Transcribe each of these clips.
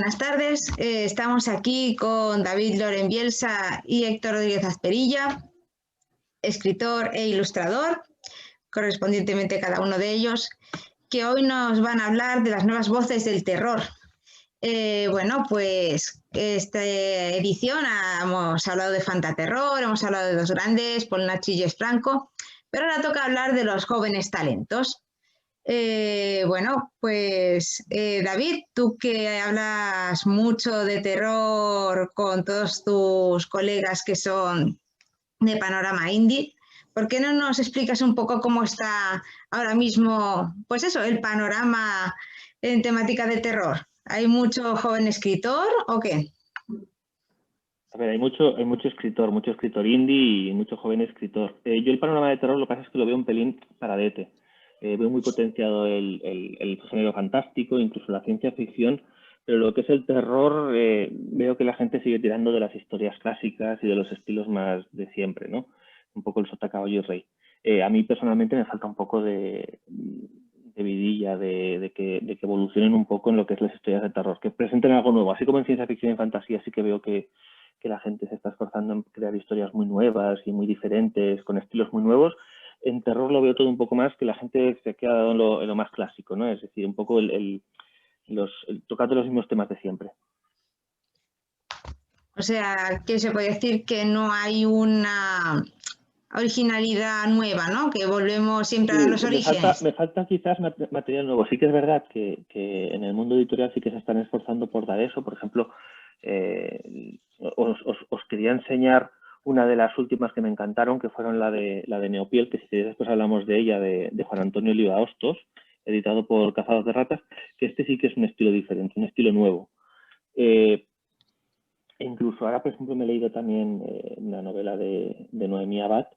Buenas tardes, estamos aquí con David Loren Bielsa y Héctor Rodríguez Asperilla, escritor e ilustrador, correspondientemente cada uno de ellos, que hoy nos van a hablar de las nuevas voces del terror. Bueno, pues esta edición hemos hablado de Fantaterror, hemos hablado de dos grandes, Paul Naschy y Jess Franco, pero ahora toca hablar de los jóvenes talentos. Bueno, pues David, tú que hablas mucho de terror con todos tus colegas que son de Panorama Indie, ¿por qué no nos explicas un poco cómo está ahora mismo, pues eso, el panorama en temática de terror? ¿Hay mucho joven escritor o qué? A ver, hay mucho escritor indie y mucho joven escritor. Yo el panorama de terror lo que pasa es que lo veo un pelín paradete. Veo muy potenciado el género fantástico, incluso la ciencia ficción, pero lo que es el terror, veo que la gente sigue tirando de las historias clásicas y de los estilos más de siempre, ¿no? Un poco el sota, caballo y rey. A mí personalmente me falta un poco de vidilla, de que evolucionen un poco en lo que es las historias de terror, que presenten algo nuevo. Así como en ciencia ficción y fantasía sí que veo que la gente se está esforzando en crear historias muy nuevas y muy diferentes, con estilos muy nuevos. En terror lo veo todo un poco más que la gente se ha quedado en lo más clásico, ¿no? Es decir, un poco tocando los mismos temas de siempre. O sea, que se puede decir que no hay una originalidad nueva, ¿no? Que volvemos siempre a los orígenes. Me falta quizás material nuevo. Sí que es verdad que en el mundo editorial sí que se están esforzando por dar eso. Por ejemplo, os quería enseñar una de las últimas que me encantaron, que fueron la de Neopiel, que si después hablamos de ella, de Juan Antonio Oliva Hostos, editado por Cazados de Ratas, que este sí que es un estilo diferente, un estilo nuevo. Incluso ahora, por ejemplo, me he leído también una novela de Noemí Abad,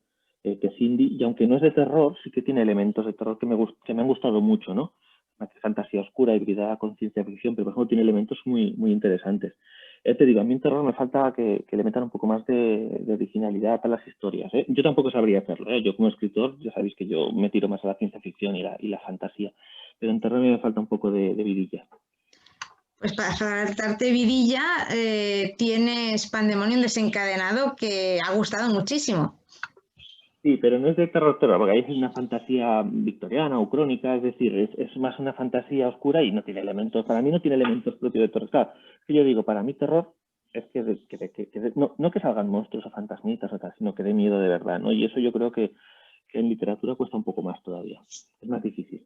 que es indie, y aunque no es de terror, sí que tiene elementos de terror que me han gustado mucho, ¿no? Una fantasía oscura, hibridada con ciencia ficción, pero por ejemplo tiene elementos muy, muy interesantes. Te digo, a mí en terror me falta que le metan un poco más de originalidad a las historias, ¿eh? Yo tampoco sabría hacerlo, ¿eh? Yo como escritor, ya sabéis que yo me tiro más a la ciencia ficción y la fantasía, pero en terror a mí me falta un poco de vidilla. Pues para faltarte vidilla, tienes Pandemonium Desencadenado, que ha gustado muchísimo. Sí, pero no es de terror, porque ahí es una fantasía victoriana o crónica, es decir, es más una fantasía oscura y no tiene elementos, para mí no tiene elementos propios de terror. Claro, que yo digo, para mí terror es no que salgan monstruos o fantasmitas o tal, sino que dé miedo de verdad, ¿no? Y eso yo creo que en literatura cuesta un poco más todavía, es más difícil.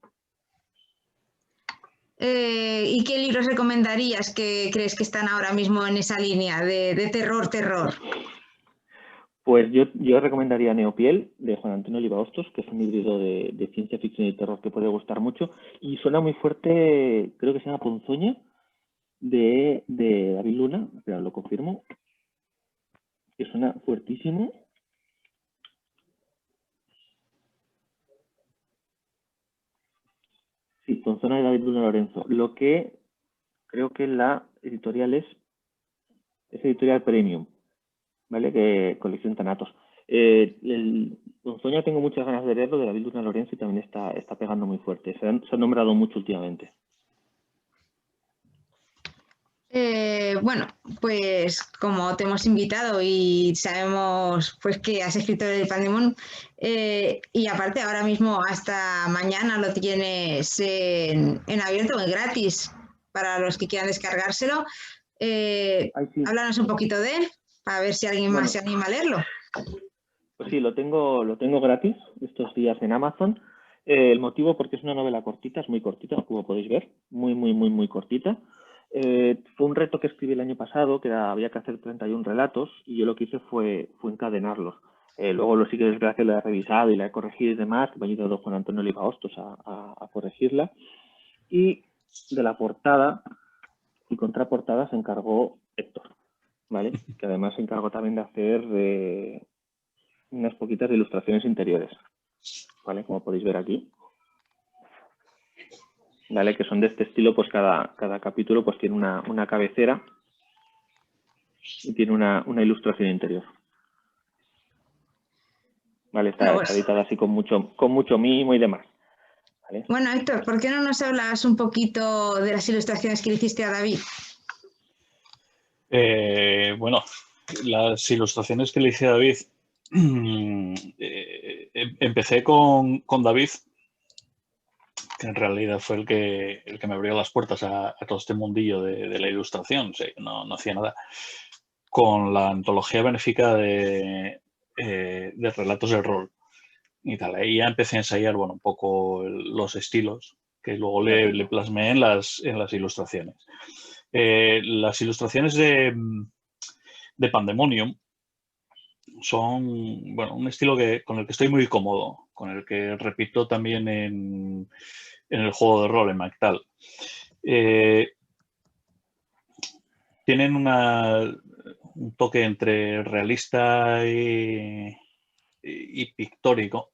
¿Y qué libros recomendarías que crees que están ahora mismo en esa línea de terror? Pues yo recomendaría Neopiel, de Juan Antonio Oliva Hostos, que es un híbrido de ciencia ficción y terror que puede gustar mucho. Y suena muy fuerte, creo que se llama Ponzoña, de David Luna, pero lo confirmo, que suena fuertísimo. Sí, Ponzoña de David Luna Lorenzo. Lo que creo que la editorial es editorial Premium, ¿vale? Que colección Thanatos. El Ponzoña tengo muchas ganas de leerlo, de David Luna Lorenzo, y también está pegando muy fuerte. Se ha nombrado mucho últimamente. Bueno, pues como te hemos invitado y sabemos pues que has escrito el Pandemonium, y aparte ahora mismo hasta mañana lo tienes en abierto, en gratis, para los que quieran descargárselo. Sí. Háblanos un poquito de él, para ver si alguien más se anima a leerlo. Pues sí, lo tengo gratis estos días en Amazon. El motivo porque es una novela cortita, es muy cortita, como podéis ver, muy cortita. Fue un reto que escribí el año pasado, que había que hacer 31 relatos, y yo lo que hice fue encadenarlos. Luego lo sí que es verdad que la he revisado y la he corregido y demás, que me ha ayudado Juan Antonio Oliva Hostos a corregirla. Y de la portada y contraportada se encargó Héctor, ¿vale? Que además se encargó también de hacer unas poquitas ilustraciones interiores, ¿vale? Como podéis ver aquí. ¿Vale? Que son de este estilo, pues cada capítulo pues tiene una cabecera y tiene una ilustración interior. ¿Vale? Está editada así con mucho mimo y demás. ¿Vale? Bueno, Héctor, ¿por qué no nos hablas un poquito de las ilustraciones que le hiciste a David? Bueno, las ilustraciones que le hice a David, empecé con David, que en realidad fue el que me abrió las puertas a todo este mundillo de la ilustración. O sea, no hacía nada. Con la antología benéfica de relatos de rol y tal. Ahí ya empecé a ensayar, bueno, un poco los estilos que luego le plasmé en las ilustraciones. Las ilustraciones de Pandemonium son, bueno, un estilo con el que estoy muy cómodo, con el que repito también en el juego de rol, en Mactal. Tienen un toque entre realista y pictórico,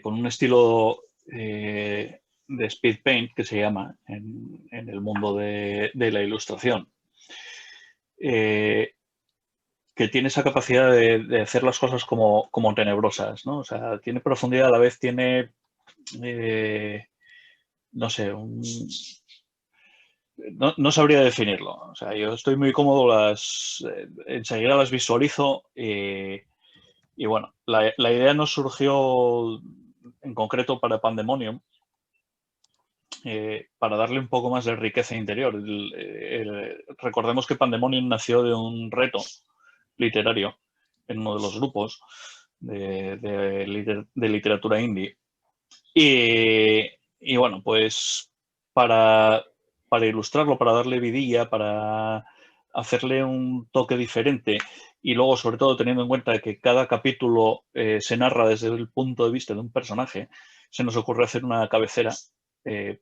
con un estilo de speed paint, que se llama en el mundo de la ilustración, que tiene esa capacidad de hacer las cosas como tenebrosas, ¿no? O sea, tiene profundidad, a la vez tiene, no sé, no sabría definirlo. O sea, yo estoy muy cómodo, enseguida las visualizo y bueno, la idea nos surgió en concreto para Pandemonium, para darle un poco más de riqueza interior. Recordemos que Pandemonium nació de un reto literario en uno de los grupos de literatura indie. Y bueno, pues para ilustrarlo, para darle vidilla, para hacerle un toque diferente y luego, sobre todo, teniendo en cuenta que cada capítulo se narra desde el punto de vista de un personaje, se nos ocurre hacer una cabecera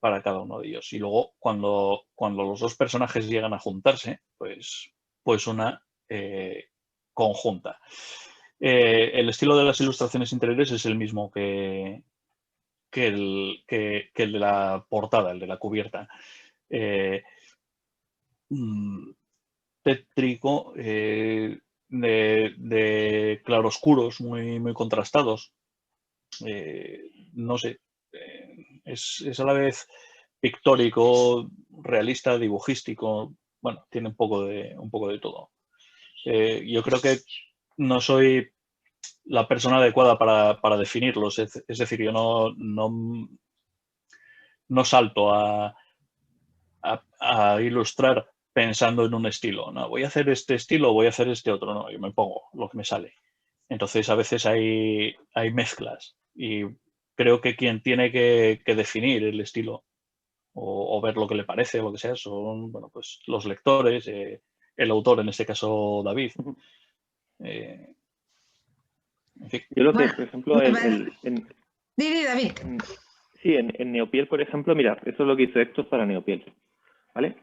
para cada uno de ellos. Y luego, cuando los dos personajes llegan a juntarse, pues una conjunta. El estilo de las ilustraciones interiores es el mismo que el de la portada, el de la cubierta. Tétrico, de claroscuros muy contrastados. No sé, es a la vez pictórico, realista, dibujístico. Bueno, tiene un poco de todo. Yo creo que no soy la persona adecuada para definirlos. Es decir, yo no salto a ilustrar pensando en un estilo. No, voy a hacer este estilo, voy a hacer este otro. No, yo me pongo lo que me sale. Entonces, a veces hay mezclas y creo que quien tiene que definir el estilo o ver lo que le parece o lo que sea son, bueno, pues los lectores, el autor, en este caso David. En fin. Yo lo que, Bueno, por ejemplo, David. Sí, en Neopiel, por ejemplo, mira, esto es lo que hizo Héctor para Neopiel, ¿vale?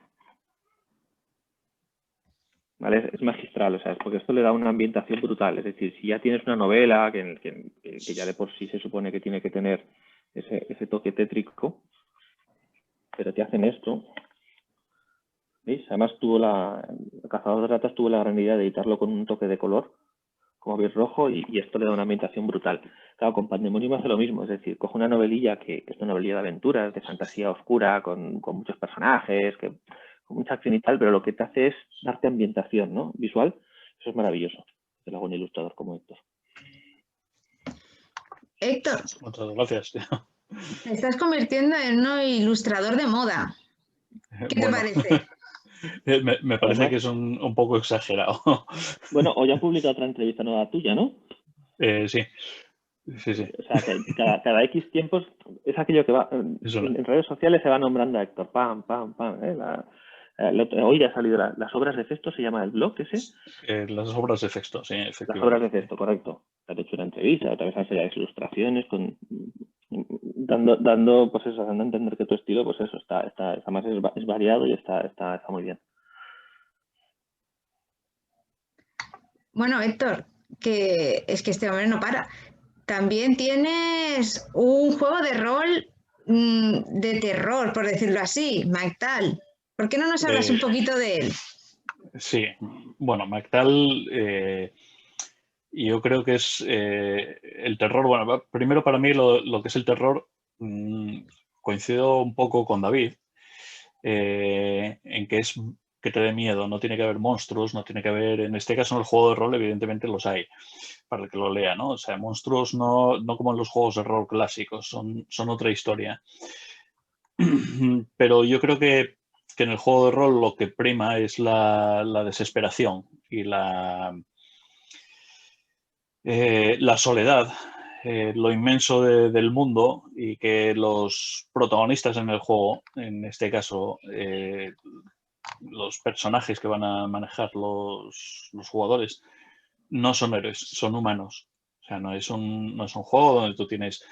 ¿Vale? Es magistral, o sea, porque esto le da una ambientación brutal. Es decir, si ya tienes una novela que ya de por sí se supone que tiene que tener ese toque tétrico, pero te hacen esto, ¿veis? Además el Cazador de Ratas tuvo la gran idea de editarlo con un toque de color, como bien rojo, y esto le da una ambientación brutal. Claro, con Pandemonium hace lo mismo, es decir, coge una novelilla que es una novelilla de aventuras, de fantasía oscura, con muchos personajes, con mucha acción y tal, pero lo que te hace es darte ambientación, ¿no? Visual. Eso es maravilloso. Te lo hago un ilustrador como Héctor. Héctor, Muchas gracias. te estás convirtiendo en un ilustrador de moda. ¿Qué te parece? Me parece Además, que es un poco exagerado. bueno, hoy han publicado otra entrevista nueva tuya, ¿no? Sí. O sea, que cada X tiempos es aquello que va. En redes sociales se va nombrando a Héctor. Pam, pam, pam. Hoy ya ha salido las obras de Festo, se llama el blog ese. Las obras de Festo, sí, efectivamente. Las obras de Festo, correcto. Te han hecho una entrevista, otra vez han salido ilustraciones, dando, pues eso, dando a entender que tu estilo, pues eso, además es variado y está muy bien. Bueno, Héctor, que es que este hombre no para. También tienes un juego de rol de terror, por decirlo así, Mactal. ¿Por qué no nos hablas un poquito de él? Sí, bueno, Mactal, yo creo que es el terror. Bueno, primero para mí lo que es el terror, coincido un poco con David, en que es que te dé miedo, no tiene que haber monstruos, no tiene que haber, en este caso en el juego de rol evidentemente los hay, para el que lo lea, ¿no? O sea, monstruos no como en los juegos de rol clásicos, son otra historia. Pero yo creo que en el juego de rol lo que prima es la desesperación y la soledad, lo inmenso del mundo, y que los protagonistas en el juego, en este caso los personajes que van a manejar los jugadores, no son héroes, son humanos. O sea, no es un juego donde tú tienes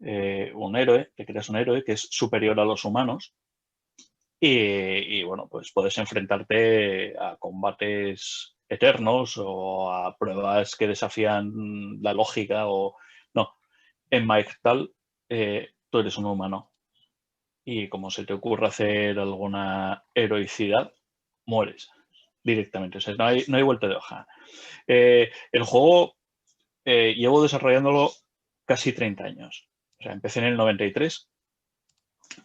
un héroe, te creas un héroe que es superior a los humanos y bueno, pues puedes enfrentarte a combates eternos o a pruebas que desafían la lógica o no. En Maektal tú eres un humano y como se te ocurra hacer alguna heroicidad, mueres directamente. O sea, no hay vuelta de hoja. El juego llevo desarrollándolo casi 30 años. O sea, empecé en el 93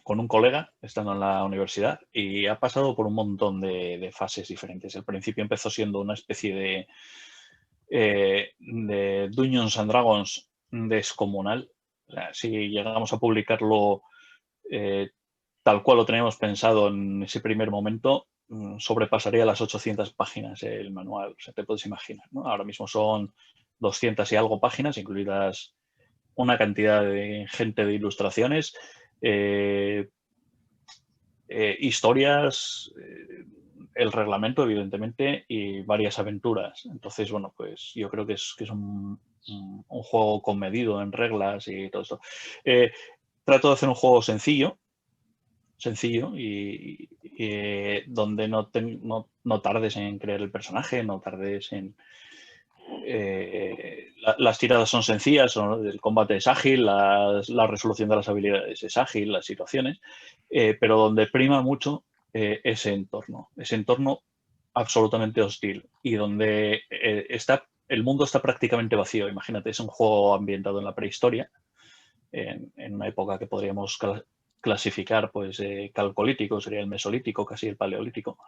con un colega, estando en la universidad, y ha pasado por un montón de fases diferentes. Al principio empezó siendo una especie de Dungeons and Dragons descomunal. O sea, si llegamos a publicarlo tal cual lo teníamos pensado en ese primer momento, sobrepasaría las 800 páginas el manual. O sea, te puedes imaginar, ¿no? Ahora mismo son 200 y algo páginas, incluidas una cantidad de gente de ilustraciones, historias, el reglamento, evidentemente, y varias aventuras. Entonces, bueno, pues yo creo que es un juego comedido en reglas y todo esto. Trato de hacer un juego sencillo y donde no tardes en crear el personaje, no tardes en... las tiradas son sencillas, el combate es ágil, la resolución de las habilidades es ágil, las situaciones, pero donde prima mucho ese entorno absolutamente hostil y donde el mundo está prácticamente vacío. Imagínate, es un juego ambientado en la prehistoria, en una época que podríamos clasificar, pues calcolítico, sería el mesolítico, casi el paleolítico,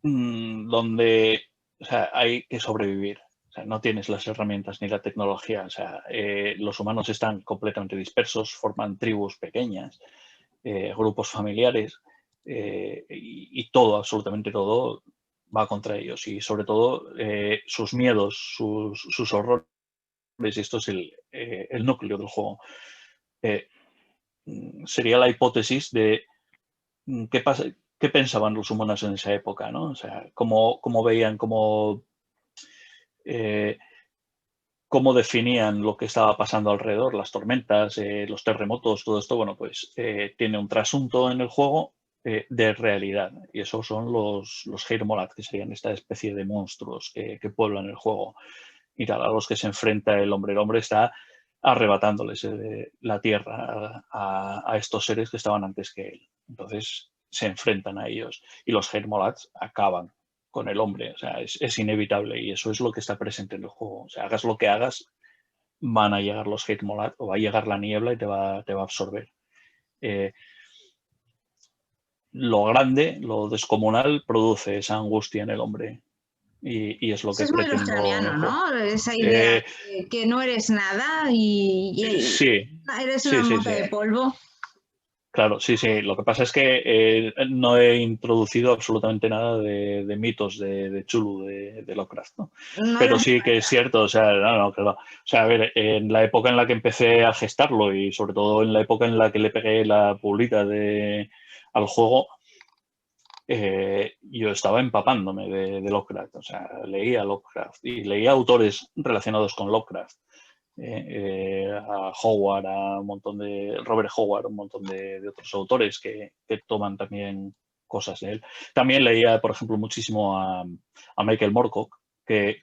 donde, o sea, hay que sobrevivir. O sea, no tienes las herramientas ni la tecnología. O sea, los humanos están completamente dispersos, forman tribus pequeñas, grupos familiares, y todo, absolutamente todo, va contra ellos. Y sobre todo sus miedos, sus horrores. Y esto es el núcleo del juego. Sería la hipótesis de qué pensaban los humanos en esa época, ¿no? O sea, cómo veían, cómo definían lo que estaba pasando alrededor, las tormentas, los terremotos, todo esto. Bueno, pues tiene un trasunto en el juego de realidad, y esos son los Heirmolag, que serían esta especie de monstruos que pueblan el juego y tal, a los que se enfrenta el hombre. El hombre está arrebatándoles la tierra a estos seres que estaban antes que él. Entonces se enfrentan a ellos y los Heirmolag acaban con el hombre. O sea, es inevitable, y eso es lo que está presente en el juego. O sea, hagas lo que hagas, van a llegar los Heirmolag o va a llegar la niebla y te va a absorber. Lo grande, lo descomunal, produce esa angustia en el hombre. Y es lo que es muy lovecraftiano, ¿no? Esa idea que no eres nada y sí, eres una mota de polvo. Claro, sí. Lo que pasa es que no he introducido absolutamente nada de mitos de Cthulhu, de Lovecraft, ¿no? Pero sí que es cierto, o sea, claro. O sea, a ver, en la época en la que empecé a gestarlo y sobre todo en la época en la que le pegué la pulita al juego, yo estaba empapándome de Lovecraft. O sea, leía Lovecraft y leía autores relacionados con Lovecraft. A Howard, a un montón de Robert Howard, un montón de otros autores que toman también cosas de él. También leía, por ejemplo, muchísimo a Michael Moorcock, del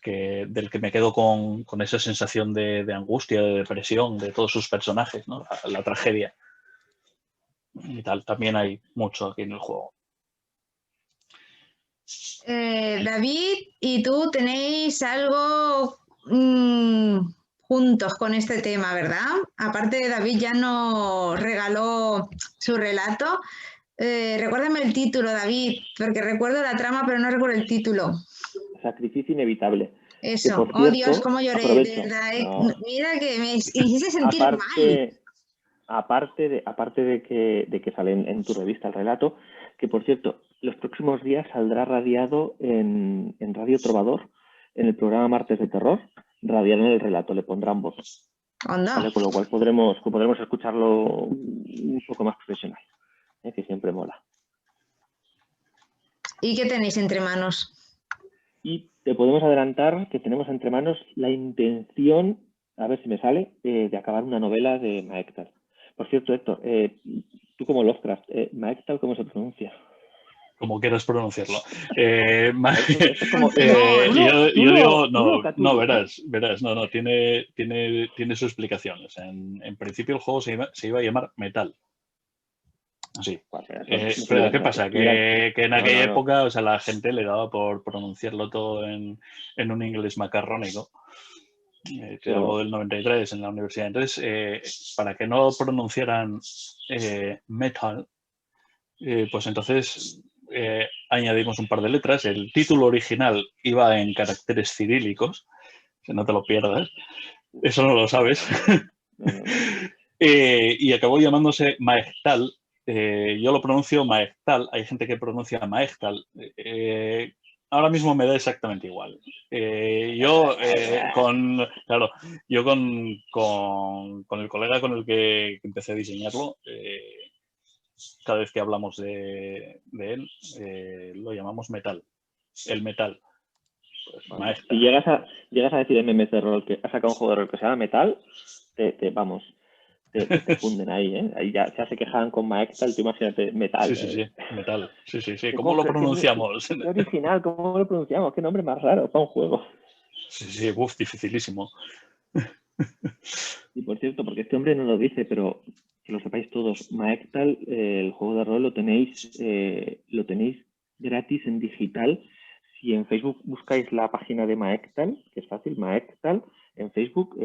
que me quedo con esa sensación de angustia, de depresión, de todos sus personajes, ¿no? La tragedia y tal. También hay mucho aquí en el juego. David y tú tenéis algo juntos con este tema, ¿verdad? Aparte, David ya nos regaló su relato. Recuérdame el título, David, porque recuerdo la trama, pero no recuerdo el título. Sacrificio inevitable. Eso. Por Oh, cierto, Dios, cómo lloré, aprovecho. de verdad. No, Mira que me hiciste sentir mal. aparte de que sale en tu revista el relato, que por cierto, los próximos días saldrá radiado en Radio Trovador, en el programa Martes de Terror, radiado en el relato, le pondrán voz. Onda. ¿Vale? Con lo cual podremos escucharlo un poco más profesional, que siempre mola. ¿Y qué tenéis entre manos? Y te podemos adelantar que tenemos entre manos la intención, a ver si me sale, de acabar una novela de Maektal. Por cierto, Héctor, tú como Lovecraft, Maektal, ¿cómo se pronuncia? Como quieras pronunciarlo. Esto es como, yo digo, Cthulhu, verás, no, tiene su explicación. O sea, en principio el juego se iba a llamar Metal. Así. Pero ¿qué pasa? Que en aquella época, o sea, la gente le daba por pronunciarlo todo en un inglés macarrónico. Que hablo del 93 en la universidad. Entonces, para que no pronunciaran metal, pues entonces añadimos un par de letras. El título original iba en caracteres cirílicos, que no te lo pierdas. Eso no lo sabes. Y acabó llamándose Maektal. Yo lo pronuncio Maektal. Hay gente que pronuncia Maektal. Ahora mismo me da exactamente igual. Yo con el colega con el que empecé a diseñarlo, cada vez que hablamos de él, lo llamamos Metal. El Metal. Pues, bueno, si llegas a decir MMS de rol, que has sacado un juego de rol que se llama Metal, te funden ahí, ¿eh? Ahí ya se quejaban con Maektal, tú imagínate Metal. Sí, Metal. Sí. ¿Cómo lo pronunciamos? Qué original, ¿cómo lo pronunciamos? Qué nombre más raro para un juego. Sí, dificilísimo. Y por cierto, porque este hombre no lo dice, pero que lo sepáis todos, Maektal, el juego de rol lo tenéis gratis en digital. Si en Facebook buscáis la página de Maektal, que es fácil, Maektal, en Facebook,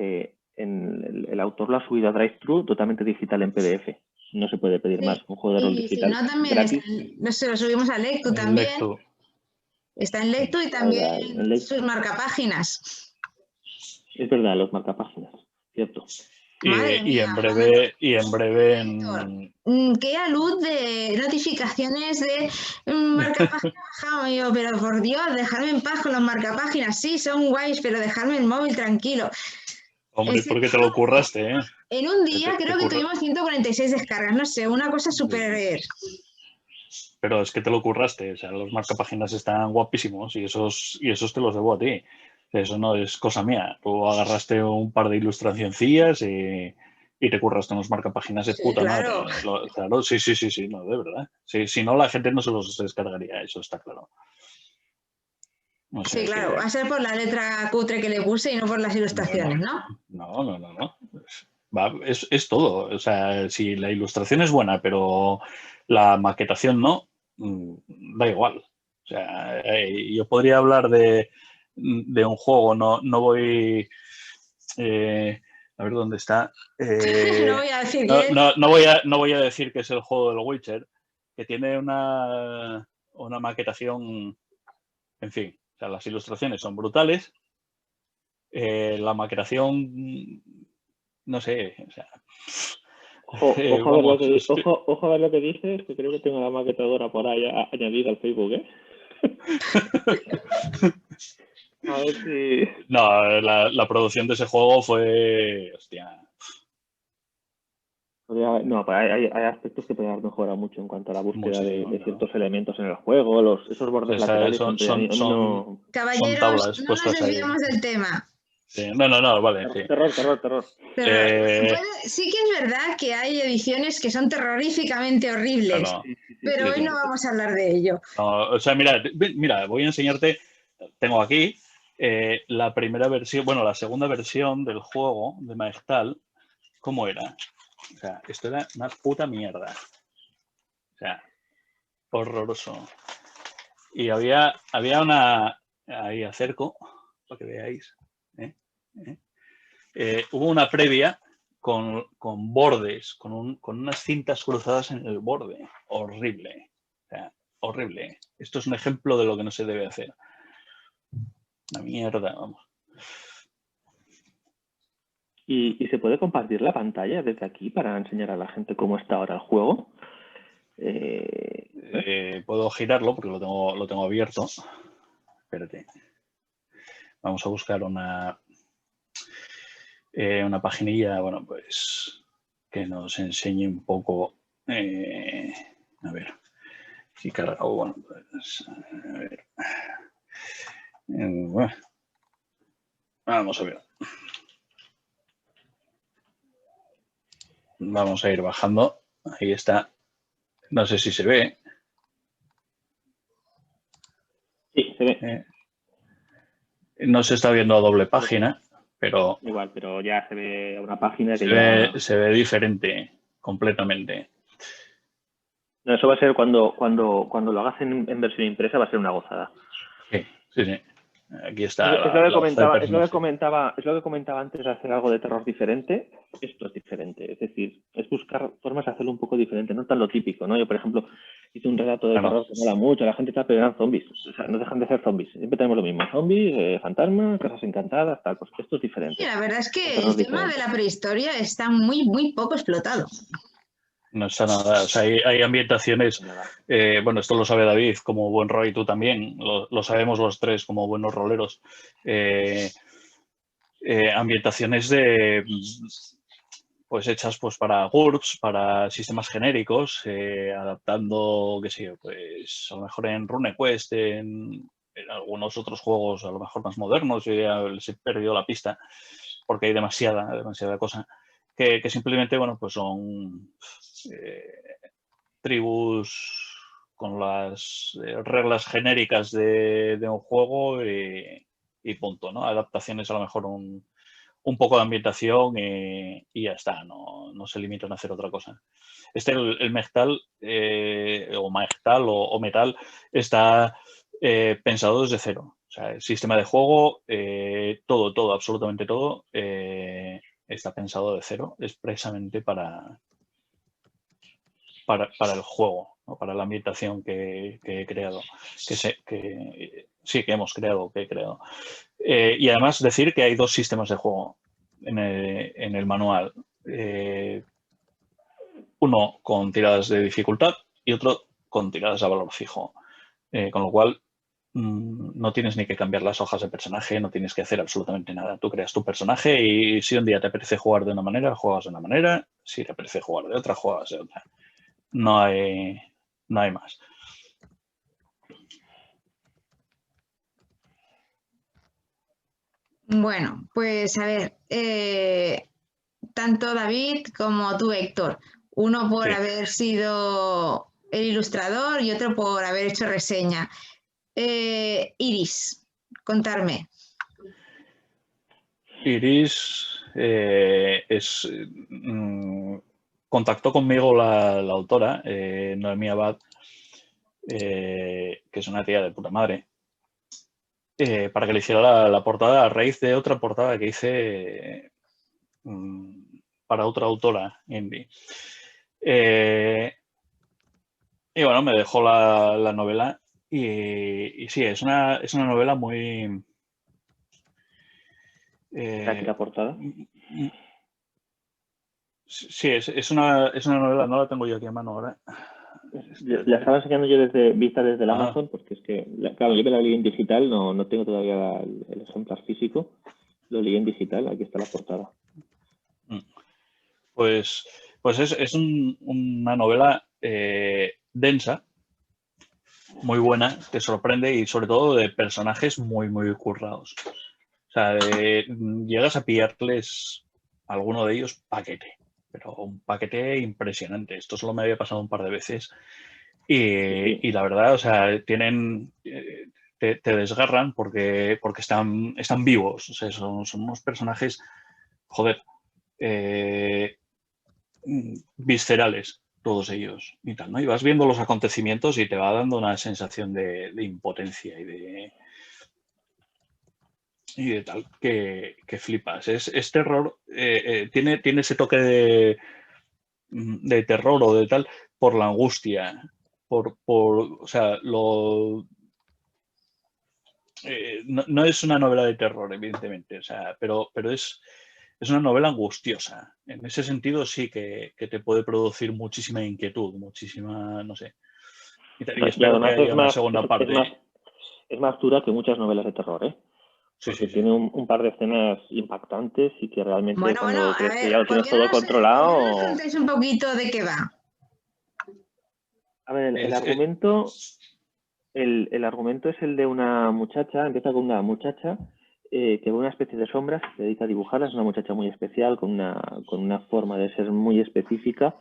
el autor lo ha subido a DriveThru totalmente digital en PDF. No se puede pedir más un juego de rol digital. Si no, también gratis. lo subimos a Lectu también. Está en Lectu y también sus marcapáginas. Es verdad, los marcapáginas, cierto. Y en breve qué a luz de notificaciones de marcapáginas, pero por Dios, dejarme en paz con los marcapáginas. Sí, son guays, pero dejarme el móvil tranquilo. Hombre, porque te lo curraste, ¿eh? En un día creo que tuvimos 146 descargas, no sé, una cosa súper... Pero es que te lo curraste, o sea, los marcapáginas están guapísimos y esos te los debo a ti. Eso no es cosa mía. Tú agarraste un par de ilustracioncillas y te curraste unos marcapáginas de puta madre. Claro, sí, no, de verdad. Sí, si no, la gente no se los descargaría, eso está claro. O sea, sí, claro, va a ser por la letra cutre que le puse y no por las ilustraciones, ¿no? No. Es todo. O sea, si la ilustración es buena, pero la maquetación no, da igual. O sea, yo podría hablar de un juego, no voy... a ver dónde está. No voy a decir no voy a decir que es el juego del Witcher, que tiene una maquetación, en fin, o sea, las ilustraciones son brutales. La maquetación, no sé, o sea... Ojo a ver lo que dices, que creo que tengo la maquetadora por ahí añadida al Facebook, ¿eh? A ver si... No, la producción de ese juego fue... Hostia. No, hay aspectos que podrían haber mejorado mucho en cuanto a la búsqueda de ciertos elementos en el juego, esos bordes laterales. Caballeros, no nos desviamos del tema. Sí. No, vale. Sí. Terror. Sí que es verdad que hay ediciones que son terroríficamente horribles, pero hoy no vamos a hablar de ello. No, o sea, mira, voy a enseñarte, tengo aquí la primera versión, bueno, la segunda versión del juego de Maektal, ¿cómo era? O sea, esto era una puta mierda. O sea, horroroso. Y había una... Ahí acerco, para que veáis. Hubo una previa con bordes, con unas cintas cruzadas en el borde. Horrible. O sea, horrible. Esto es un ejemplo de lo que no se debe hacer. Una mierda, vamos. ¿Y se puede compartir la pantalla desde aquí para enseñar a la gente cómo está ahora el juego? Puedo girarlo porque lo tengo abierto. Espérate. Vamos a buscar una paginilla, bueno, pues que nos enseñe un poco. A ver, si cargado, bueno, pues a ver. Bueno, vamos a ver. Vamos a ir bajando. Ahí está. No sé si se ve. Sí, se ve. No se está viendo a doble página, pero... Igual, pero ya se ve una página que se ve diferente completamente. No, eso va a ser cuando lo hagas en versión impresa, va a ser una gozada. Sí, sí, sí. Aquí está. Es lo que comentaba antes de hacer algo de terror diferente. Esto es diferente. Es decir, es buscar formas de hacerlo un poco diferente, no tan lo típico, ¿no? Yo, por ejemplo, hice un relato de terror que mola mucho, la gente está pegando zombies. O sea, no dejan de ser zombies. Siempre tenemos lo mismo. Zombies, fantasmas, casas encantadas, tal. Pues esto es diferente. Sí, la verdad es que el tema de la prehistoria está muy, muy poco explotado. No está nada. O sea, hay ambientaciones. Bueno, esto lo sabe David como buen rol y tú también. Lo sabemos los tres como buenos roleros. Ambientaciones pues hechas pues para GURPS, para sistemas genéricos, adaptando, qué sé yo, pues a lo mejor en RuneQuest, en algunos otros juegos a lo mejor más modernos. Yo ya les he perdido la pista porque hay demasiada cosa. Que simplemente, bueno, pues son tribus con las reglas genéricas de un juego y punto, ¿no? Adaptaciones a lo mejor un poco de ambientación y ya está, no se limitan a hacer otra cosa. El Mechtal o Mechtal o Metal está pensado desde cero. O sea, el sistema de juego, todo, absolutamente todo, está pensado de cero expresamente para el juego, ¿no? Para la ambientación que he creado, que hemos creado, que he creado. Y además decir que hay dos sistemas de juego en el manual. Uno con tiradas de dificultad y otro con tiradas a valor fijo. Con lo cual no tienes ni que cambiar las hojas de personaje, no tienes que hacer absolutamente nada. Tú creas tu personaje y si un día te apetece jugar de una manera, juegas de una manera. Si te apetece jugar de otra, juegas de otra. No hay más. Bueno, pues a ver, tanto David como tú, Héctor, uno por haber sido el ilustrador y otro por haber hecho reseña. Iris, contarme. Iris contactó conmigo la autora, Noemí Abad, que es una tía de puta madre, para que le hiciera la portada a raíz de otra portada que hice para otra autora indie. Y bueno, me dejó la novela y sí, es una novela muy... ¿Aquí la portada? Sí, es una novela, no la tengo yo aquí a mano ahora. La estaba enseñando yo desde el Amazon, porque es que, claro, yo me la leí en digital, no tengo todavía el ejemplar físico, lo leí en digital, aquí está la portada. Pues es una novela densa, muy buena, te sorprende y sobre todo de personajes muy, muy currados. O sea, llegas a pillarles a alguno de ellos paquete, pero un paquete impresionante. Esto solo me había pasado un par de veces y la verdad, o sea, tienen... Te desgarran porque están vivos. O sea, son unos personajes, joder, viscerales, todos ellos y tal, ¿no? Y vas viendo los acontecimientos y te va dando una sensación de impotencia y y de tal, que flipas. Es terror, tiene ese toque de terror o de tal por la angustia, o sea, no es una novela de terror, evidentemente, o sea, pero es una novela angustiosa. En ese sentido sí que te puede producir muchísima inquietud, muchísima, no sé. Y Y espero que además haya una segunda parte. es más dura que muchas novelas de terror, ¿eh? Sí, Porque sí, sí. tiene un par de escenas impactantes y que realmente Bueno, cuando a crees que ya ver, lo tienes todo ¿por qué no nos controlado... contáis un poquito de qué va? A ver, el Es- argumento... El argumento es el de una muchacha, empieza con una muchacha que ve una especie de sombras, se dedica a dibujarlas, es una muchacha muy especial, con una forma de ser muy específica.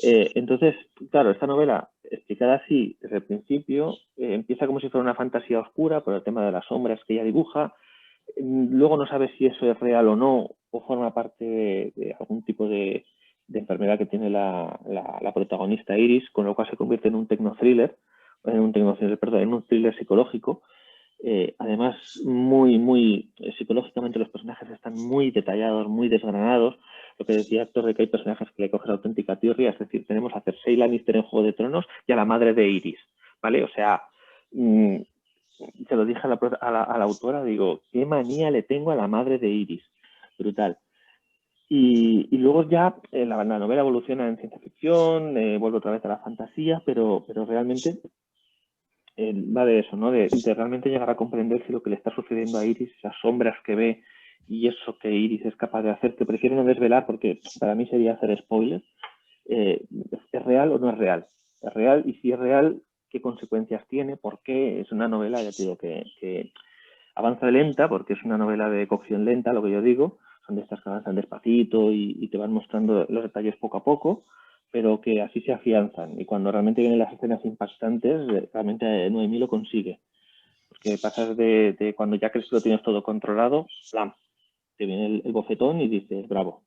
Entonces, claro, esta novela, explicada así desde el principio, empieza como si fuera una fantasía oscura por el tema de las sombras que ella dibuja. Luego no sabe si eso es real o no, o forma parte de algún tipo de enfermedad que tiene la protagonista Iris, con lo cual se convierte en un tecno-thriller, perdón, en un thriller psicológico. Además, muy psicológicamente los personajes están muy detallados, muy desgranados. Lo que decía Héctor de que hay personajes que le cogen la auténtica tirria, es decir, tenemos a Cersei Lannister en Juego de Tronos y a la madre de Iris, ¿vale? O sea, se lo dije a la autora, digo, qué manía le tengo a la madre de Iris. Brutal. Y luego ya la novela evoluciona en ciencia ficción, vuelve otra vez a la fantasía, pero realmente va de eso, ¿no? De realmente llegar a comprender si lo que le está sucediendo a Iris, esas sombras que ve y eso que Iris es capaz de hacer, que prefiero no desvelar porque para mí sería hacer spoiler, ¿es real o no es real? ¿Es real? Y si es real, ¿qué consecuencias tiene? ¿Por qué? Es una novela, ya te digo, que avanza lenta, porque es una novela de cocción lenta, lo que yo digo, son de estas que avanzan despacito y te van mostrando los detalles poco a poco, pero que así se afianzan. Y cuando realmente vienen las escenas impactantes, realmente Noemí lo consigue. Porque pasas de cuando ya crees que lo tienes todo controlado, ¡plam! Te viene el bofetón y dices, bravo.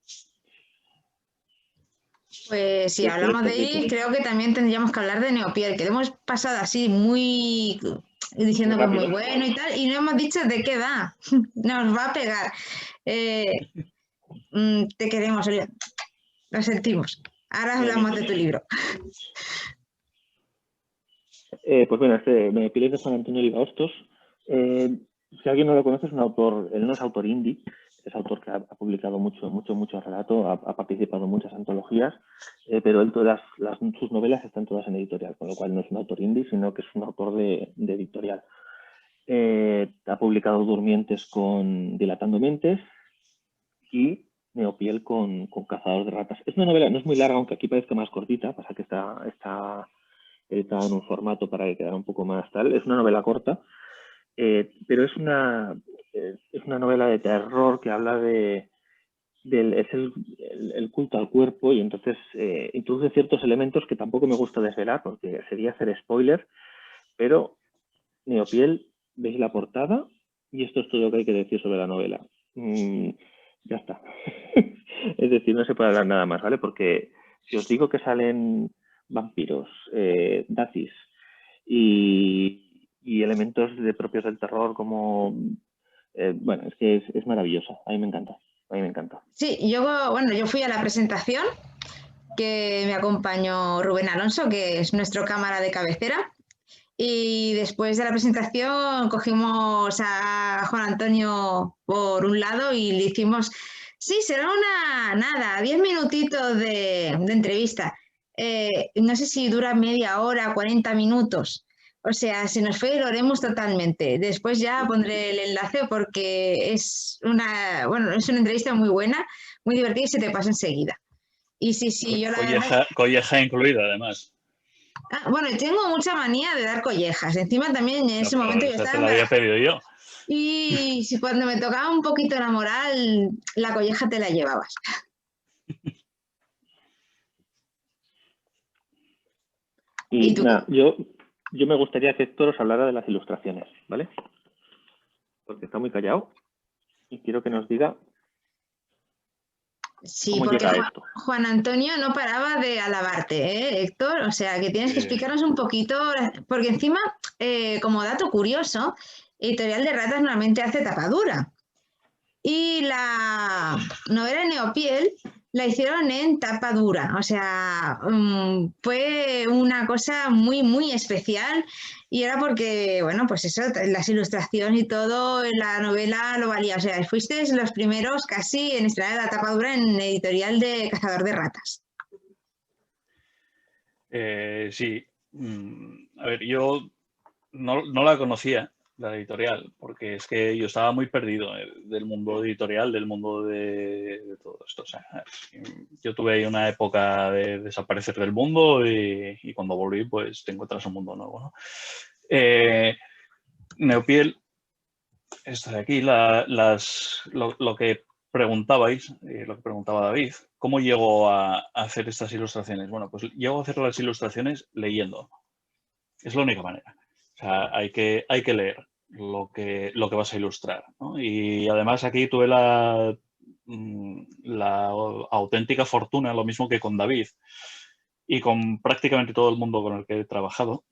Pues si Este hablamos de rico. Iris, creo que también tendríamos que hablar de Neopiel, que lo hemos pasado así muy Muy diciendo que es muy rápido. bueno y tal, y no hemos dicho de qué va. Nos va a pegar. Te queremos, Oliva. Lo sentimos. Ahora hablamos de tu libro. Pues bueno, Neopiel es de Juan Antonio Oliva Hostos. Si alguien no lo conoce, es un autor, él no es autor indie, es autor que ha publicado mucho relato, ha participado en muchas antologías, pero él sus novelas están todas en editorial, con lo cual no es un autor indie, sino que es un autor de editorial. Ha publicado Durmientes con Dilatando Mentes y Neopiel con Cazador de Ratas. Es una novela, no es muy larga, aunque aquí parezca más cortita, pasa que está editada en un formato para que quedara un poco más tal. Es una novela corta, pero es una novela de terror que habla es el culto al cuerpo y entonces introduce ciertos elementos que tampoco me gusta desvelar porque sería hacer spoiler, pero Neopiel, veis la portada y esto es todo lo que hay que decir sobre la novela. Ya está. Es decir, no se puede hablar nada más, ¿vale? Porque si os digo que salen vampiros, dacis y elementos propios del terror como... bueno, es que es maravillosa. A mí me encanta. A mí me encanta. Sí, yo fui a la presentación que me acompañó Rubén Alonso, que es nuestro cámara de cabecera. Y después de la presentación cogimos a Juan Antonio por un lado y le dijimos, sí, será nada, 10 minutitos de entrevista. No sé si dura media hora, 40 minutos. O sea, se nos fue y lo haremos totalmente. Después ya pondré el enlace porque es es una entrevista muy buena, muy divertida y se te pasa enseguida. Y sí, yo la verdad... Colleja incluida, además. bueno, tengo mucha manía de dar collejas. Encima también en ese momento yo Esa te estaba la había pedido yo. y si cuando me tocaba un poquito la moral, la colleja te la llevabas. Y nada, yo me gustaría que Héctor os hablara de las ilustraciones, ¿vale? Porque está muy callado y quiero que nos diga Sí, cómo porque llega a esto. Juan Antonio no paraba de alabarte, Héctor? O sea, que tienes que explicarnos un poquito, porque encima, como dato curioso, Editorial de Ratas normalmente hace tapadura. y la novela Neopiel la hicieron en tapa dura, o sea, fue una cosa muy, muy especial y era porque, bueno, pues eso, las ilustraciones y todo, la novela lo valía, o sea, fuisteis los primeros casi en estrenar la tapa dura en editorial de Cazador de Ratas. Sí, a ver, yo no la conocía, la editorial, porque es que yo estaba muy perdido del mundo editorial, del mundo de todo esto. O sea, yo tuve ahí una época de desaparecer del mundo y cuando volví, pues te encuentras un mundo nuevo, ¿no? Neopiel, esta de aquí, lo que preguntabais, lo que preguntaba David, ¿cómo llego a hacer estas ilustraciones? Bueno, pues llego a hacer las ilustraciones leyendo. Es la única manera. O sea, hay que leer lo que vas a ilustrar, ¿no? Y además aquí tuve la auténtica fortuna, lo mismo que con David y con prácticamente todo el mundo con el que he trabajado,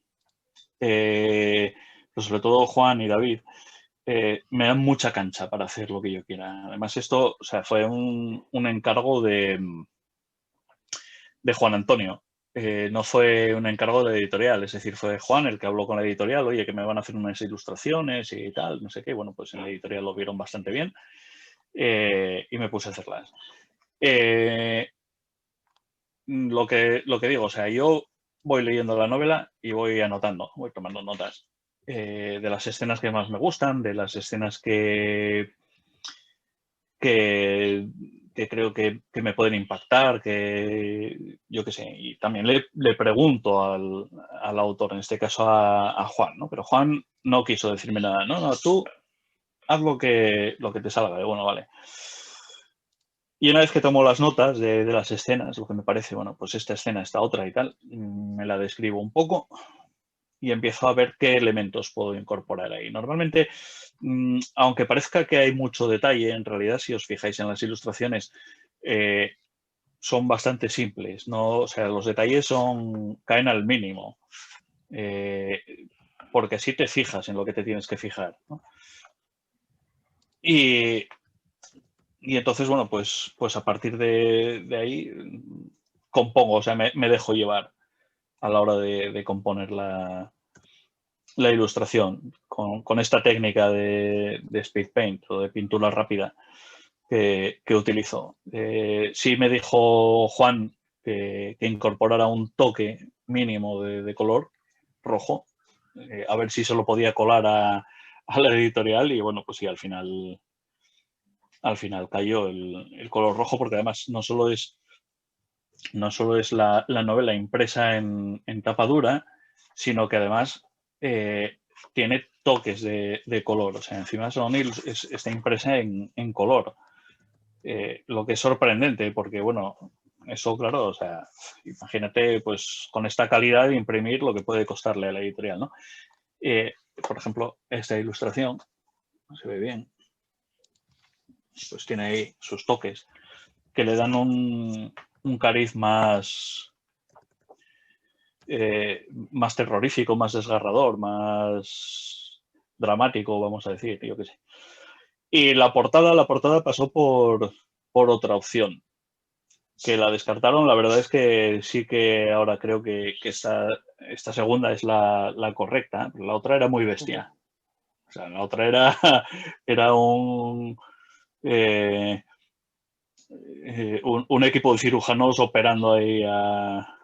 pero sobre todo Juan y David, me dan mucha cancha para hacer lo que yo quiera. Además esto, o sea, fue un encargo de Juan Antonio. No fue un encargo de editorial, es decir, fue Juan el que habló con la editorial, oye, que me van a hacer unas ilustraciones y tal, no sé qué. Bueno, pues en la editorial lo vieron bastante bien y me puse a hacerlas. Lo que digo, o sea, yo voy leyendo la novela y voy anotando, voy tomando notas de las escenas que más me gustan, de las escenas que creo que me pueden impactar, que yo qué sé, y también le pregunto al autor, en este caso a Juan, ¿no? Pero Juan no quiso decirme nada, no, tú haz lo que te salga, bueno, vale. Y una vez que tomo las notas de las escenas, lo que me parece, bueno, pues esta escena, esta otra y tal, me la describo un poco y empiezo a ver qué elementos puedo incorporar ahí. Normalmente, aunque parezca que hay mucho detalle, en realidad, si os fijáis en las ilustraciones, son bastante simples, ¿no? O sea, los detalles caen al mínimo, porque así te fijas en lo que te tienes que fijar, ¿no? Y entonces, bueno, pues a partir de ahí compongo, o sea, me dejo llevar a la hora de componer la ilustración con esta técnica de speed paint o de pintura rápida que utilizo. Sí me dijo Juan que incorporara un toque mínimo de color rojo, a ver si se lo podía colar a la editorial y bueno, pues sí, al final cayó el color rojo porque además no solo es la novela impresa en tapa dura, sino que además tiene toques de color. O sea, encima está impresa en color. Lo que es sorprendente, porque bueno, eso claro, o sea, imagínate pues con esta calidad de imprimir lo que puede costarle a la editorial, ¿no? Por ejemplo, esta ilustración, se ve bien, pues tiene ahí sus toques que le dan un cariz más terrorífico, más desgarrador, más dramático, vamos a decir, yo qué sé. Y la portada pasó por otra opción, que la descartaron. La verdad es que sí que ahora creo que esta segunda es la correcta. La otra era muy bestia. O sea, la otra era un equipo de cirujanos operando ahí a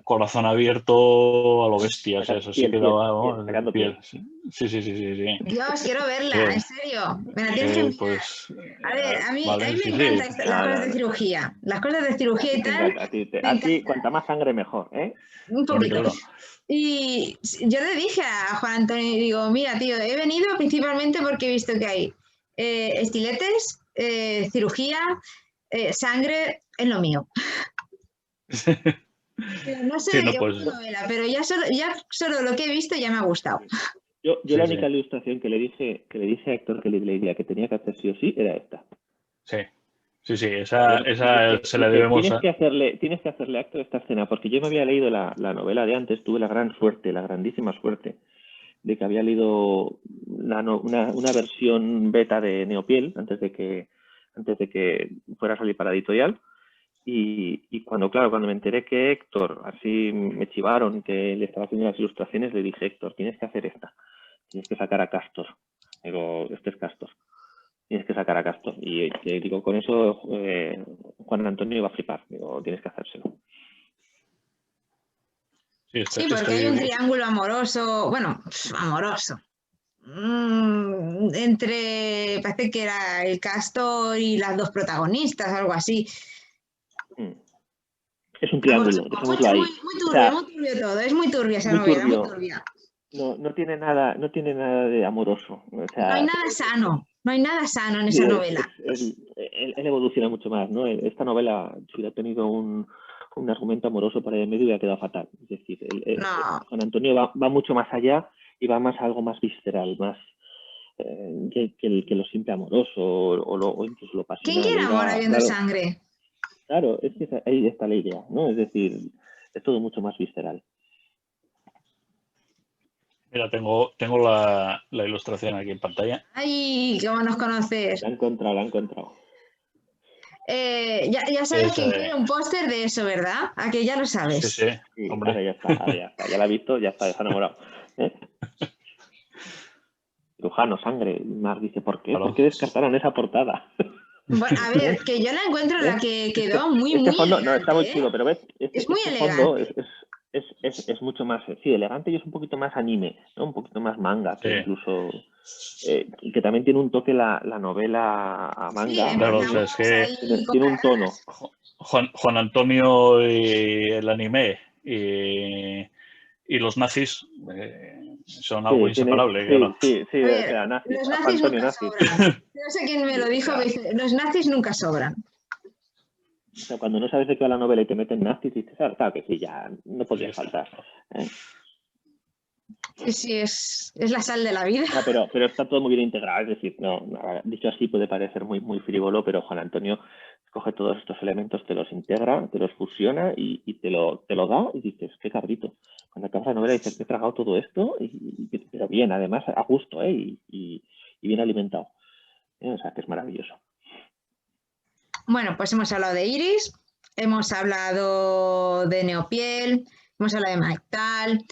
corazón abierto a lo bestia. O sea, eso sí que daba piel. Sí. Dios, quiero verla, en serio. Me la tienes que enviar. Pues, a ver, a mí vale, me encantan las cosas de cirugía. Las cosas de cirugía y tal. A ti, cuanta más sangre, mejor, ¿eh? Un poquito. Claro. Y yo le dije a Juan Antonio, digo, mira, tío, he venido principalmente porque he visto que hay estiletes, cirugía, sangre, es lo mío. No sé Sí, de no, qué pues, novela, pero ya solo lo que he visto ya me ha gustado. Yo la única ilustración que le dije a Héctor que le diría que tenía que hacer sí o sí era esta. Sí, esa se la debemos tienes que hacerle acto a esta escena, porque yo me había leído la novela de antes, tuve la grandísima suerte de que había leído una versión beta de Neopiel antes de que fuera a salir para editorial. Y cuando me enteré que Héctor, así me chivaron que le estaba haciendo las ilustraciones, le dije, Héctor, tienes que hacer esta. Tienes que sacar a Castor. Digo, este es Castor. Tienes que sacar a Castor. Y digo, con eso Juan Antonio va a flipar. Digo, tienes que hacérselo. Sí, porque hay un triángulo amoroso, bueno, amoroso. Parece que era el Castor y las dos protagonistas, algo así. Es un triángulo, dejémoslo ahí. Muy turbio, muy turbio todo, es muy turbia esa novela, muy turbia. No tiene nada de amoroso. O sea, no hay nada sano en esa novela. Él evoluciona mucho más, ¿no? Esta novela, si hubiera tenido un argumento amoroso para el medio, hubiera quedado fatal. Es decir, Juan Antonio va mucho más allá y va más a algo más visceral, más que lo simple amoroso o incluso lo pasional. ¿Quién quiere amor habiendo sangre? Claro, es que ahí está la idea, ¿no? Es decir, es todo mucho más visceral. Mira, tengo la ilustración aquí en pantalla. ¡Ay, cómo nos conoces! La he encontrado. Ya sabes que quiere un póster de eso, ¿verdad? ¿A que ya lo sabes? Sí, hombre. Ahora ya está. Ya la ha visto, ya está enamorado. Lujano, sangre. Mar dice, ¿por qué? Claro. ¿Por qué descartaron esa portada? Bueno, a ver, que yo la encuentro la que quedó muy fondo, elegante, no, está muy chulo, pero ves, es muy elegante. Fondo es mucho más, sí, elegante y es un poquito más anime, ¿no? Un poquito más manga, que incluso, y que también tiene un toque la novela a manga. Sí, claro, o sea, es que tiene un tono. Juan Antonio y el anime y los nazis son algo inseparable, claro. Sí, a ver, o sea, nazis, los nazis Antonio, nunca sobran. No sé quién me lo dijo, pero dice, los nazis nunca sobran. O sea, cuando no sabes de qué va la novela y te meten nazis, dices, claro que sí, ya no podía faltar. Sí, es la sal de la vida. Pero está todo muy bien integrado, es decir, dicho así puede parecer muy, muy frívolo, pero Juan Antonio coge todos estos elementos, te los integra, te los fusiona y te lo da y dices, qué cabrito. Cuando acabas la novela dices, que he tragado todo esto, pero bien, además, a gusto, y bien alimentado. O sea, que es maravilloso. Bueno, pues hemos hablado de Iris, hemos hablado de Neopiel, hemos hablado de Mactal,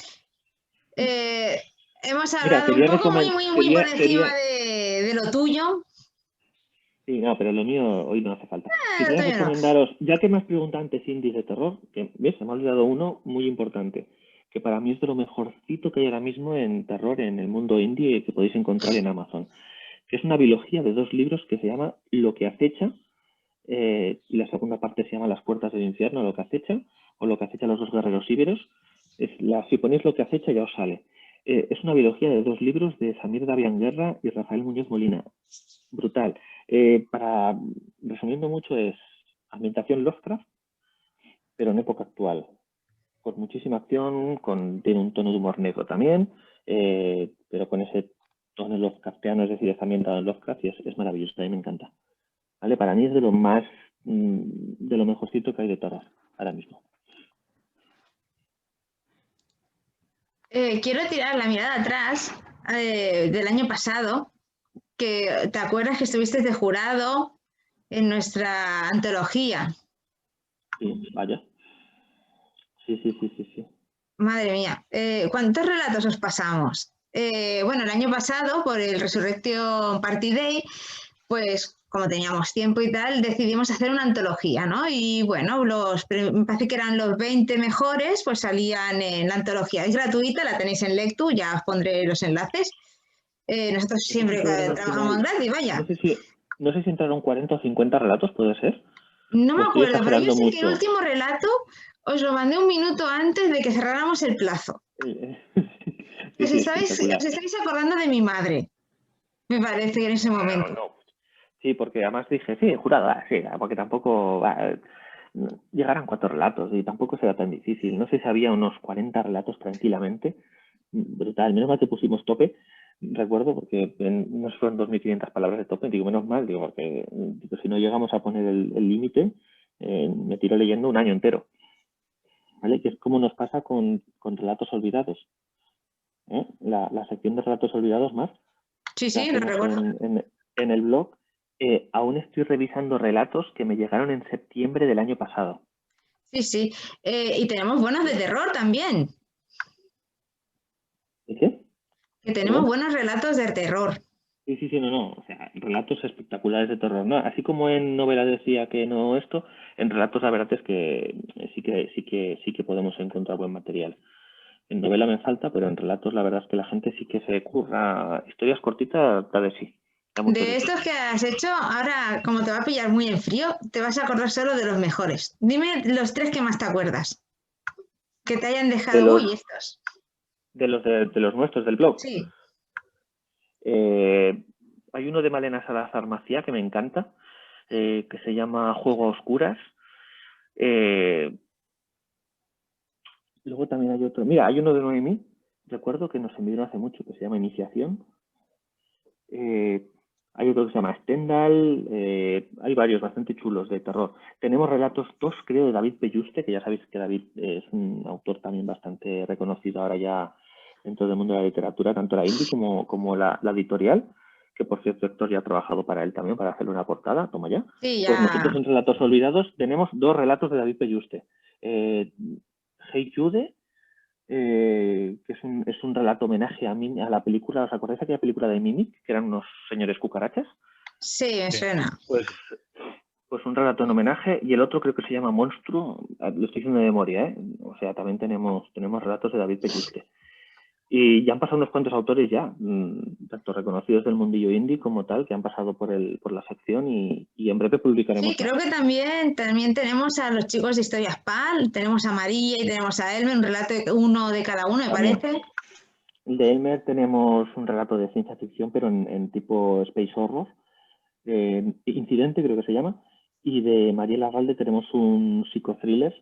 hemos hablado un poco muy por encima de lo tuyo. Sí, no, pero lo mío hoy no hace falta. Quería recomendaros, ya que me has preguntado antes indies de terror, que ves, se me ha olvidado uno muy importante, que para mí es de lo mejorcito que hay ahora mismo en terror en el mundo indie que podéis encontrar en Amazon, que es una biología de 2 libros que se llama Lo que acecha, y la segunda parte se llama Las puertas del infierno, Lo que acecha, o Lo que acecha a los 2 guerreros íberos. Si ponéis Lo que acecha ya os sale. Es una biología de 2 libros de Samir Davián Guerra y Rafael Muñoz Molina. Brutal. Resumiendo mucho, es ambientación Lovecraft, pero en época actual. Con muchísima acción, tiene un tono de humor negro también, pero con ese tono Lovecraftiano, es decir, está ambientado en Lovecraft y es maravilloso, a mí me encanta. ¿Vale? Para mí es de lo mejorcito que hay de terror ahora mismo. Quiero tirar la mirada atrás del año pasado, que te acuerdas que estuviste de jurado en nuestra antología. Sí, vaya. Sí. Madre mía, ¿cuántos relatos os pasamos? Bueno, el año pasado, por el Resurrection Party Day, pues como teníamos tiempo y tal, decidimos hacer una antología, ¿no? Y bueno, me parece que eran los 20 mejores, pues salían en la antología. Es gratuita, la tenéis en Lectu, ya os pondré los enlaces. Nosotros siempre trabajamos en gratis, vaya. No sé si entraron 40 o 50 relatos, ¿puede ser? No me acuerdo, pero yo sé que el último relato os lo mandé un minuto antes de que cerráramos el plazo. Os estáis acordando de mi madre, me parece, en ese momento. No. Sí, porque además dije, sí, jurada, sí, porque tampoco llegarán 4 relatos y tampoco será tan difícil. No sé si había unos 40 relatos tranquilamente. Brutal, menos mal que pusimos tope, recuerdo, porque nos fueron 2.500 palabras de tope. Digo, menos mal, porque si no llegamos a poner el límite, me tiro leyendo un año entero. ¿Vale? Que es como nos pasa con relatos olvidados. La sección de relatos olvidados, más. Sí, sí, lo recuerdo. En el blog. Aún estoy revisando relatos que me llegaron en septiembre del año pasado. Sí, sí. Y tenemos buenos de terror también. ¿De qué? Que tenemos buenos relatos de terror. Sí, no. O sea, relatos espectaculares de terror, ¿no? Así como en novela decía que no esto, en relatos la verdad es que sí que podemos encontrar buen material. En novela me falta, pero en relatos la verdad es que la gente sí que se curra historias cortitas, tal vez sí. De estos que has hecho, ahora como te va a pillar muy en frío, te vas a acordar solo de los mejores. Dime los 3 que más te acuerdas. Que te hayan dejado, estos. De los nuestros, del blog. Sí. Hay uno de Malena Salazar Macía que me encanta, que se llama Juego a Oscuras. Luego también hay otro. Mira, hay uno de Noemí, recuerdo que nos enviaron hace mucho, que se llama Iniciación. Hay otro que se llama Stendhal. Hay varios bastante chulos de terror. Tenemos relatos, 2 creo, de David Pelluste, que ya sabéis que David es un autor también bastante reconocido ahora ya dentro del mundo de la literatura, tanto la indie como la editorial, que por cierto Héctor ya ha trabajado para él también, para hacerle una portada, toma ya. Sí, ya. Pues nosotros en Relatos Olvidados tenemos 2 relatos de David Pelluste. Hey Jude, que es un relato homenaje a la película. ¿Os acordáis de aquella película de Mimic, que eran unos señores cucarachas? Sí, me suena. Pues un relato en homenaje, y el otro creo que se llama Monstruo, lo estoy diciendo de memoria, ¿eh? O sea, también tenemos relatos de David Pelluste. Y ya han pasado unos cuantos autores ya, tanto reconocidos del mundillo indie como tal, que han pasado por la sección y en breve publicaremos. Sí, creo que también tenemos a los chicos de Historias PAL, tenemos a María y tenemos a Elmer, un relato uno de cada uno, me parece. De Elmer tenemos un relato de ciencia ficción, pero en tipo Space Horror, Incidente creo que se llama, y de Mariela Galde tenemos un psicothriller,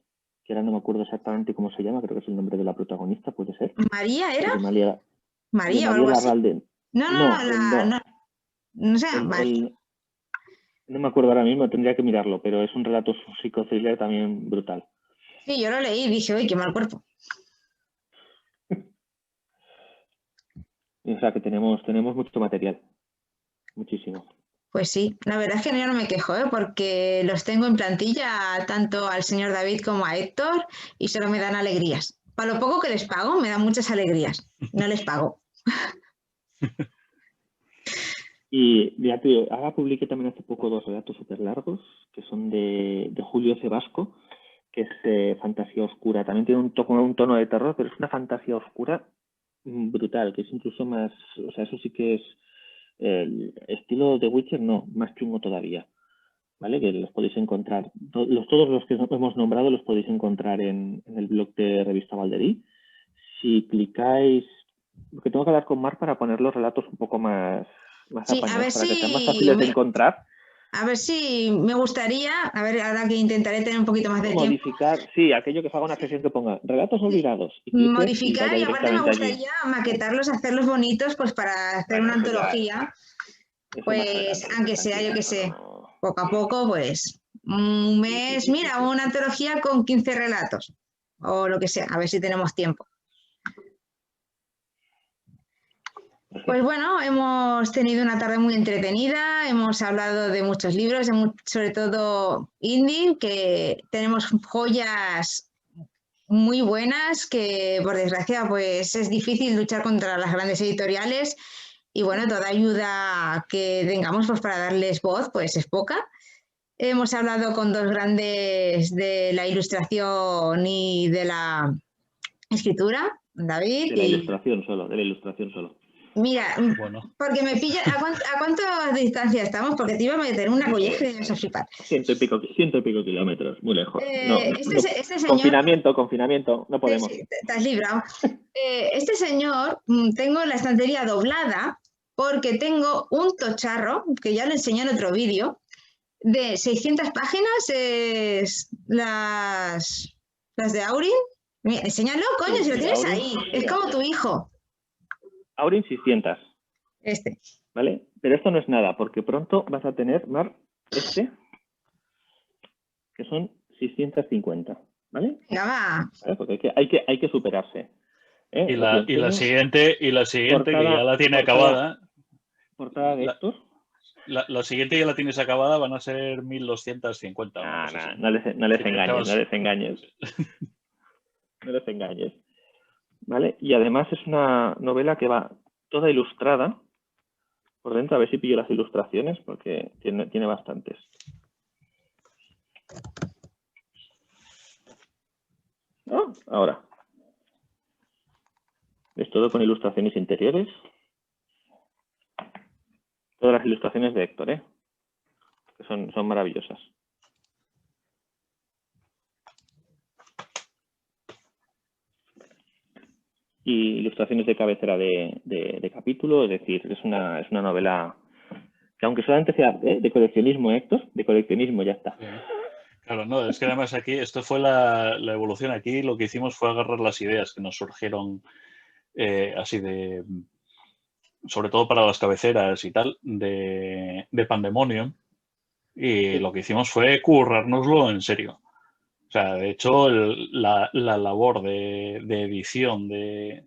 que ahora no me acuerdo exactamente cómo se llama, creo que es el nombre de la protagonista, puede ser. ¿María era? María o algo así. Galde. No sé, no me acuerdo ahora mismo, tendría que mirarlo, pero es un relato psicothriller también brutal. Sí, yo lo leí y dije, uy, qué mal cuerpo. O sea que tenemos mucho material, muchísimo. Pues sí, la verdad es que yo no me quejo, porque los tengo en plantilla tanto al señor David como a Héctor y solo me dan alegrías. Para lo poco que les pago, me dan muchas alegrías. No les pago. Y ya te digo, ahora publiqué también hace poco 2 relatos súper largos, que son de Julio Cebasco, que es fantasía oscura. También tiene un tono de terror, pero es una fantasía oscura brutal, que es incluso más, o sea, eso sí que es el estilo de Witcher, no, más chungo todavía, ¿vale? Que los podéis encontrar, todos los que hemos nombrado los podéis encontrar en el blog de Revista Valderí. Si clicáis, porque tengo que hablar con Mar para poner los relatos un poco más sí, apañados, a ver para que sean más si fáciles de encontrar. A ver si me gustaría, a ver, ahora que intentaré tener un poquito más de tiempo. Modificar, sí, aquello que haga una sesión que ponga relatos olvidados. Y modificar y aparte me gustaría maquetarlos, hacerlos bonitos, pues para hacer una antología. Pues, aunque sea, yo que sé, poco a poco, pues, un mes, mira, una antología con 15 relatos, o lo que sea, a ver si tenemos tiempo. Pues bueno, hemos tenido una tarde muy entretenida, hemos hablado de muchos libros, sobre todo indie, que tenemos joyas muy buenas, que por desgracia pues es difícil luchar contra las grandes editoriales y bueno, toda ayuda que tengamos pues para darles voz pues es poca. Hemos hablado con 2 grandes de la ilustración y de la escritura, David. De la ilustración solo. Mira, porque me pilla, ¿a cuánta distancia estamos? Porque te iba a meter una colleja y me ibas a flipar. 100 y pico kilómetros, muy lejos. Este señor, confinamiento, no podemos. Sí, te has librado. Este señor, tengo la estantería doblada porque tengo un tocharro, que ya lo enseñé en otro vídeo, de 600 páginas, las de Aurin. Mira, enséñalo, coño, si lo tienes ahí. Es como tu hijo. Aurin 600. ¿Vale? Pero esto no es nada, porque pronto vas a tener, Mar, que son 650, ¿vale? Venga, va. ¿Vale? Porque hay que superarse. Y la siguiente portada, que ya la tiene acabada. ¿Portada de Héctor? La siguiente ya la tienes acabada, van a ser 1250. No les engañes. No les engañes. ¿Vale? Y además es una novela que va toda ilustrada por dentro. A ver si pillo las ilustraciones, porque tiene bastantes. Ahora. Es todo con ilustraciones interiores. Todas las ilustraciones de Héctor, que son maravillosas. Y ilustraciones de cabecera de capítulo, es decir, es una novela que, aunque solamente sea de coleccionismo, Héctor, de coleccionismo ya está. Sí. Claro, no, es que además aquí, esto fue la evolución. Aquí lo que hicimos fue agarrar las ideas que nos surgieron así sobre todo para las cabeceras y tal, de Pandemonium, y lo que hicimos fue currárnoslo en serio. O sea, de hecho, la labor de edición de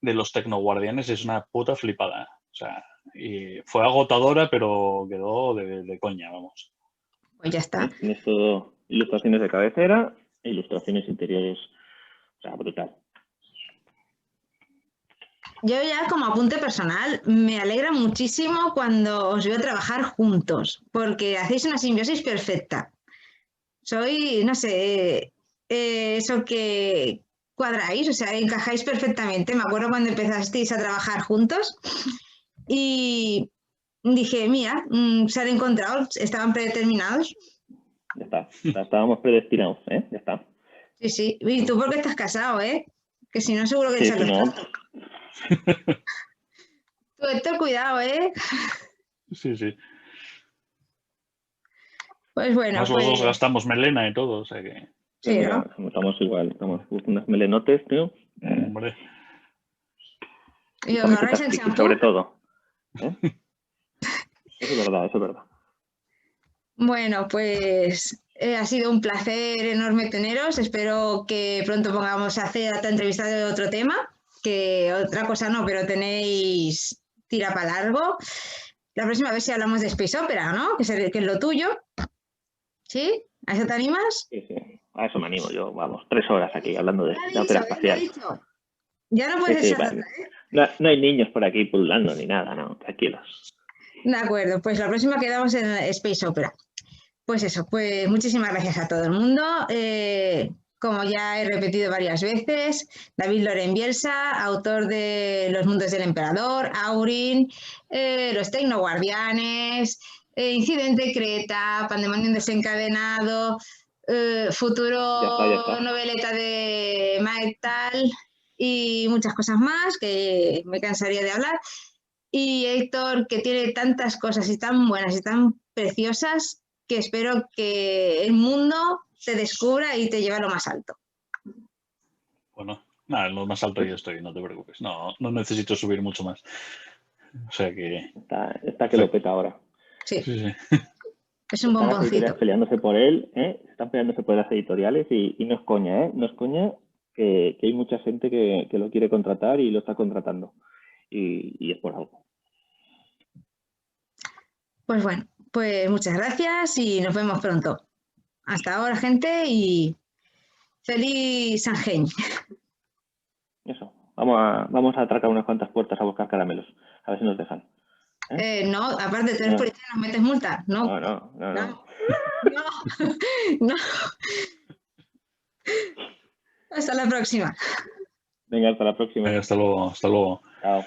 los Tecnoguardianes es una puta flipada. O sea, y fue agotadora, pero quedó de coña, vamos. Pues ya está. Tienes todo, ilustraciones de cabecera e ilustraciones interiores. O sea, brutal. Yo ya como apunte personal, me alegra muchísimo cuando os veo trabajar juntos, porque hacéis una simbiosis perfecta. Soy, no sé, eso que cuadráis, o sea, encajáis perfectamente. Me acuerdo cuando empezasteis a trabajar juntos y dije, mira, se han encontrado, estaban predeterminados. Ya está, estábamos predestinados, ya está. Sí, sí. ¿Y tú por qué estás casado, Que si no, seguro que te sacas tanto. Tú, Héctor, cuidado, Sí, sí. Pues bueno, más los dos gastamos melena y todo, o sea que... Sí, ¿no? Estamos igual, estamos unas melenotes, tío. Hombre. Y os ahorráis el champú. Sobre todo. Eso es verdad, eso es verdad. Bueno, pues ha sido un placer enorme teneros. Espero que pronto pongamos a hacer otra entrevista de otro tema, que otra cosa no, pero tenéis tira para largo. La próxima vez si hablamos de Space Opera, ¿no? Que es lo tuyo. ¿Sí? ¿A eso te animas? Sí, sí. A eso me animo yo. Vamos, 3 horas aquí hablando de ópera espacial. Ya no puedes echar vale. No hay niños por aquí pululando ni nada, no, tranquilos. De acuerdo, pues la próxima quedamos en Space Opera. Pues eso, pues muchísimas gracias a todo el mundo. Como ya he repetido varias veces, David Loren Bielsa, autor de Los Mundos del Emperador, Aurin, Los Tecnoguardianes, Incidente Creta, Pandemonium Desencadenado, futuro ya está. noveleta de Maektal y muchas cosas más que me cansaría de hablar. Y Héctor, que tiene tantas cosas y tan buenas y tan preciosas, que espero que el mundo te descubra y te lleve a lo más alto. Bueno, nada, en lo más alto yo estoy, no te preocupes. No necesito subir mucho más. O sea que... Está que lo peta ahora. Sí. Sí. Es un bomboncito. Están peleándose por él, están peleándose por las editoriales y no es coña, no es coña que hay mucha gente que lo quiere contratar y lo está contratando. Y es por algo. Pues bueno, pues muchas gracias y nos vemos pronto. Hasta ahora, gente, y feliz San Gen. Eso. Vamos a atracar unas cuantas puertas a buscar caramelos. A ver si nos dejan. No, aparte, tú eres policía, nos metes multa. No. No. Hasta la próxima. Venga, hasta la próxima. Hasta luego. Chao.